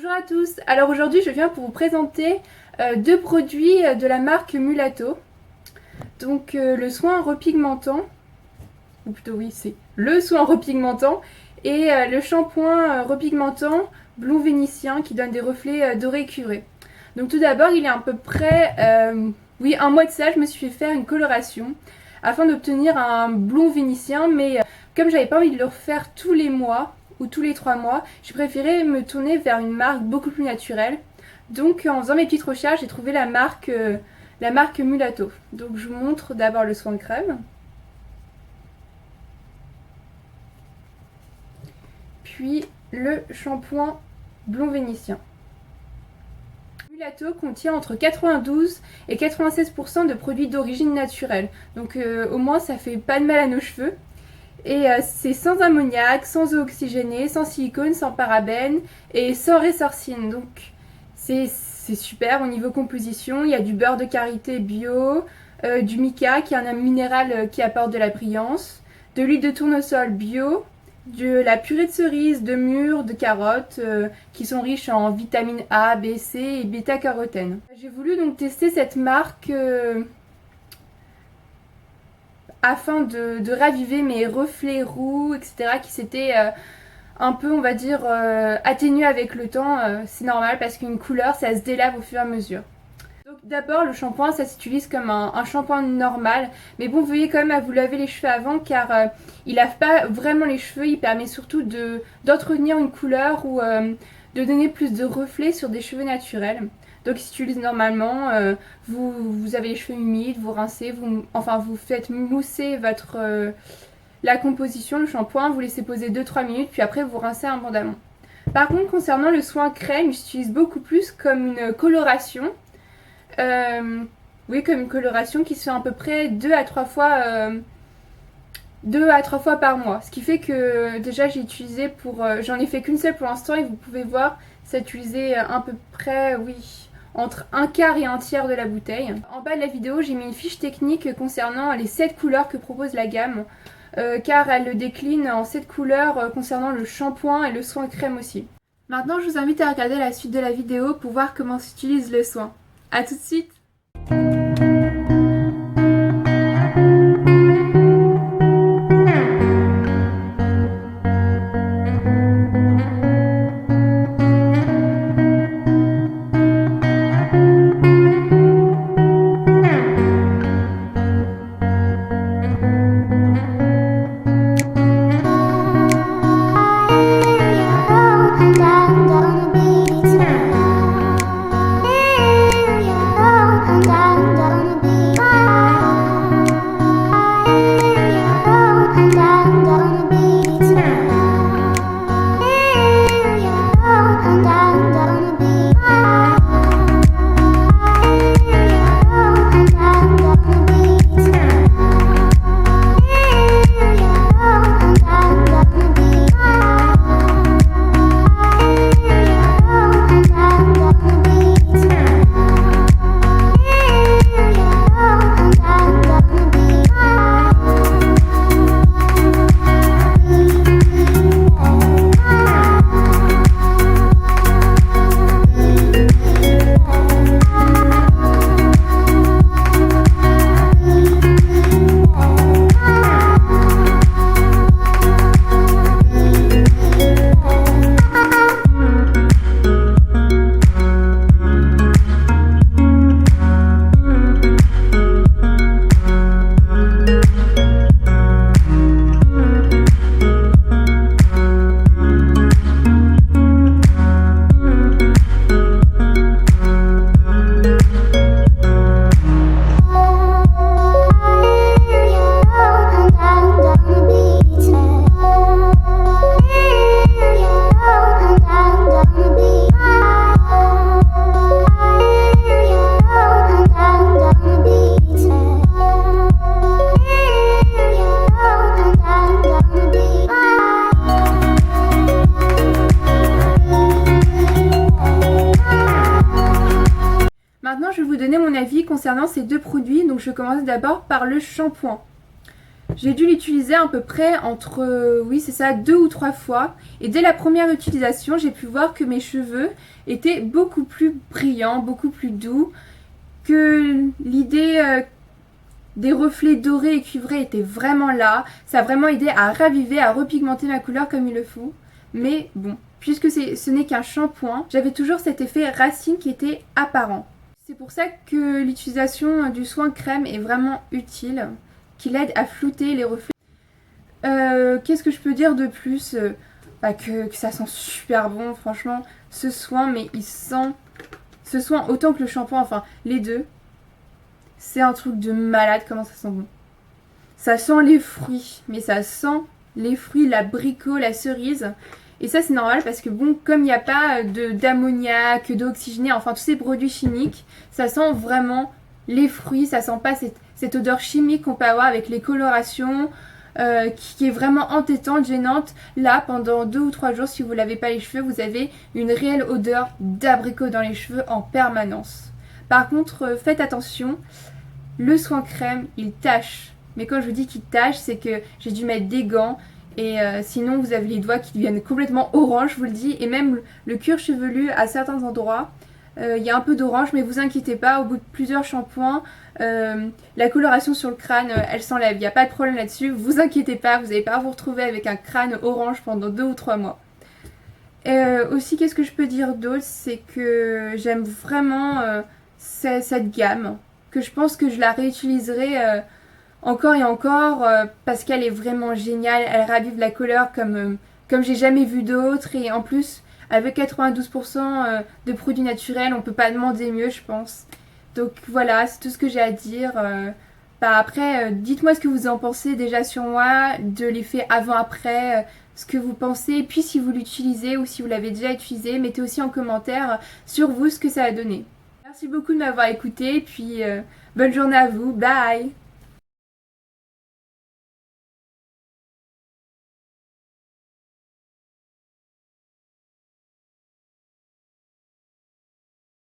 Bonjour à tous, alors aujourd'hui je viens pour vous présenter deux produits de la marque Mulato. Donc le soin repigmentant, ou plutôt oui c'est le soin repigmentant et le shampoing repigmentant blond vénitien qui donne des reflets dorés et cuivrés. Donc tout d'abord il y a à peu près un mois de ça je me suis fait faire une coloration afin d'obtenir un blond vénitien, mais comme j'avais pas envie de le refaire tous les mois ou tous les 3 mois, j'ai préféré me tourner vers une marque beaucoup plus naturelle. Donc en faisant mes petites recherches, j'ai trouvé la marque Mulato. Donc je vous montre d'abord le soin crème. Puis le shampoing blond vénitien. Mulato contient entre 92 et 96% de produits d'origine naturelle. Donc au moins ça fait pas de mal à nos cheveux. Et c'est sans ammoniac, sans eau oxygénée, sans silicone, sans parabènes et sans résorcine. Donc c'est super au niveau composition. Il y a du beurre de karité bio, du mica qui est un minéral qui apporte de la brillance, de l'huile de tournesol bio, de la purée de cerises, de mûres, de carottes qui sont riches en vitamines A, B, C et bêta-carotène. J'ai voulu donc tester cette marque afin de raviver mes reflets roux, etc. qui s'étaient un peu, on va dire, atténués avec le temps. C'est normal parce qu'une couleur, ça se délave au fur et à mesure. Donc d'abord, le shampoing, ça s'utilise comme un shampoing normal. Mais bon, veuillez quand même à vous laver les cheveux avant car il lave pas vraiment les cheveux. Il permet surtout d'entretenir une couleur ou de donner plus de reflets sur des cheveux naturels. Donc il s'utilise normalement, vous avez les cheveux humides, vous rincez, vous faites mousser la composition, le shampoing, vous laissez poser 2-3 minutes, puis après vous rincez abondamment. Par contre, concernant le soin crème, j'utilise beaucoup plus comme une coloration. Comme une coloration qui se fait à peu près 2 à 3 fois par mois. Ce qui fait que déjà j'ai utilisé j'en ai fait qu'une seule pour l'instant et vous pouvez voir, ça a utilisé à peu près, entre un quart et un tiers de la bouteille. En bas de la vidéo, j'ai mis une fiche technique concernant les 7 couleurs que propose la gamme, car elle le décline en 7 couleurs concernant le shampoing et le soin crème aussi. Maintenant, je vous invite à regarder la suite de la vidéo pour voir comment s'utilise le soin. A tout de suite! Maintenant, je vais vous donner mon avis concernant ces deux produits. Donc, je commence d'abord par le shampoing. J'ai dû l'utiliser à peu près entre, oui c'est ça, 2 ou 3 fois. Et dès la première utilisation, j'ai pu voir que mes cheveux étaient beaucoup plus brillants, beaucoup plus doux, que l'idée des reflets dorés et cuivrés était vraiment là. Ça a vraiment aidé à raviver, à repigmenter ma couleur comme il le faut. Mais bon, puisque ce n'est qu'un shampoing, j'avais toujours cet effet racine qui était apparent. C'est pour ça que l'utilisation du soin crème est vraiment utile, qu'il aide à flouter les reflets. Qu'est-ce que je peux dire de plus que ça sent super bon, franchement. Ce soin, mais il sent... Ce soin autant que le shampoing, enfin les deux. C'est un truc de malade comment ça sent bon. Ça sent les fruits, mais ça sent les fruits, l'abricot, la cerise. Et ça c'est normal parce que bon, comme il n'y a pas d'ammoniac, d'eau oxygénée, enfin tous ces produits chimiques, ça sent vraiment les fruits, ça sent pas cette odeur chimique qu'on peut avoir avec les colorations, qui est vraiment entêtante, gênante. Là, pendant 2 ou 3 jours, si vous ne lavez pas les cheveux, vous avez une réelle odeur d'abricot dans les cheveux en permanence. Par contre, faites attention, le soin crème, il tache. Mais quand je vous dis qu'il tache, c'est que j'ai dû mettre des gants. Et sinon, vous avez les doigts qui deviennent complètement orange, je vous le dis. Et même le cuir chevelu à certains endroits, il y a un peu d'orange, mais vous inquiétez pas, au bout de plusieurs shampoings, la coloration sur le crâne, elle s'enlève. Il n'y a pas de problème là-dessus, vous inquiétez pas, vous n'allez pas vous retrouver avec un crâne orange pendant 2 ou 3 mois. Aussi, qu'est-ce que je peux dire d'autre? C'est que j'aime vraiment cette gamme, que je pense que je la réutiliserai encore et encore parce qu'elle est vraiment géniale. Elle ravive la couleur comme j'ai jamais vu d'autres, et en plus avec 92% de produits naturels, on peut pas demander mieux, je pense. Donc voilà, c'est tout ce que j'ai à dire. Après, dites-moi ce que vous en pensez déjà sur moi, de l'effet avant-après, ce que vous pensez, et puis si vous l'utilisez ou si vous l'avez déjà utilisé, mettez aussi en commentaire sur vous ce que ça a donné. Merci beaucoup de m'avoir écouté, puis bonne journée à vous, bye!